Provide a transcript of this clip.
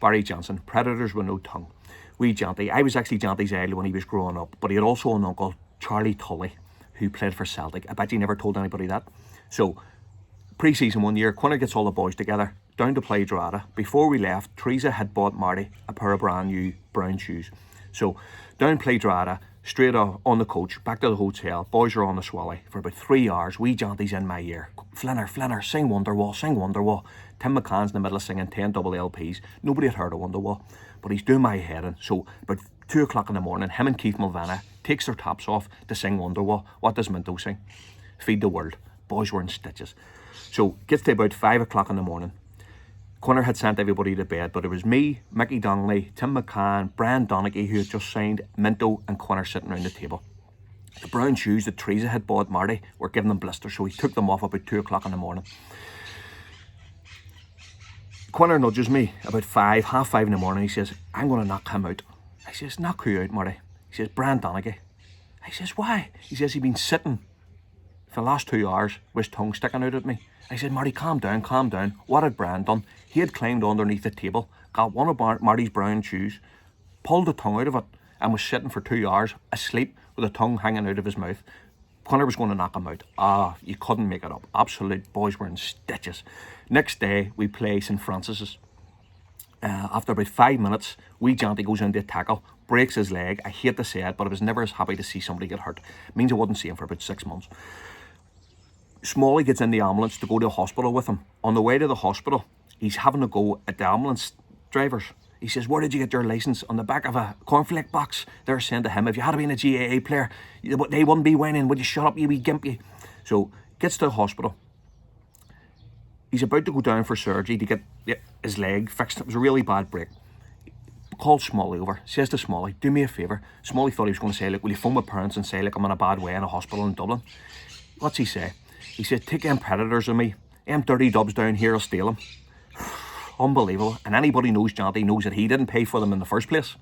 Barry Johnston, predators with no tongue. Wee Janty, I was actually Janty's idol when he was growing up, but he had also an uncle, Charlie Tully, who played for Celtic. I bet you never told anybody that. So, pre-season one year, Quinner gets all the boys together, down to play Drogheda. Before we left, Teresa had bought Marty a pair of brand new brown shoes. So, down play Drogheda, straight on the coach, back to the hotel. Boys are on the swally for about 3 hours. Wee Janty's in my ear. Flinner, sing Wonderwall, sing Wonderwall. Tim McCann's in the middle of singing 10 double LPs. Nobody had heard of Wonderwall, but he's doing my head in. So about 2 o'clock in the morning, him and Keith Mulvanna takes their tops off to sing Wonderwall. What does Minto sing? Feed the World. Boys were in stitches. So gets to about 5 o'clock in the morning. Quinner had sent everybody to bed, but it was me, Mickey Donnelly, Tim McCann, Brian Donaghy, who had just signed, Minto and Quinner sitting around the table. The brown shoes that Teresa had bought Marty were giving them blisters, so he took them off about 2 o'clock in the morning. Quinner nudges me about 5:30 in the morning. He says, I'm going to knock him out. I says, knock who out, Marty? He says, Brian Donaghy. I says, why? He says, he'd been sitting for the last 2 hours with his tongue sticking out at me. I said, Marty, calm down. What had Brian done? He had climbed underneath the table, got one of Marty's brown shoes, pulled the tongue out of it, and was sitting for 2 hours asleep with the tongue hanging out of his mouth. Quinner was going to knock him out. You couldn't make it up. Absolute boys were in stitches. Next day, we play St. Francis's. After about 5 minutes, wee Janty goes into a tackle, breaks his leg. I hate to say it, but I was never as happy to see somebody get hurt. It means I wouldn't see him for about 6 months. Smalley gets in the ambulance to go to the hospital with him. On the way to the hospital, he's having a go at the ambulance drivers. He says, where did you get your licence? On the back of a cornflake box. They're saying to him, if you had been a GAA player, they wouldn't be winning. Would you shut up, you wee gimp, you? So, gets to the hospital. He's about to go down for surgery to get his leg fixed. It was a really bad break. Calls Smalley over. Says to Smalley, do me a favour. Smalley thought he was going to say, look, will you phone my parents and say, look, I'm in a bad way in a hospital in Dublin? What's he say? He said, take them predators of me. Them dirty dubs down here will steal them. Unbelievable. And anybody knows Janty knows that he didn't pay for them in the first place.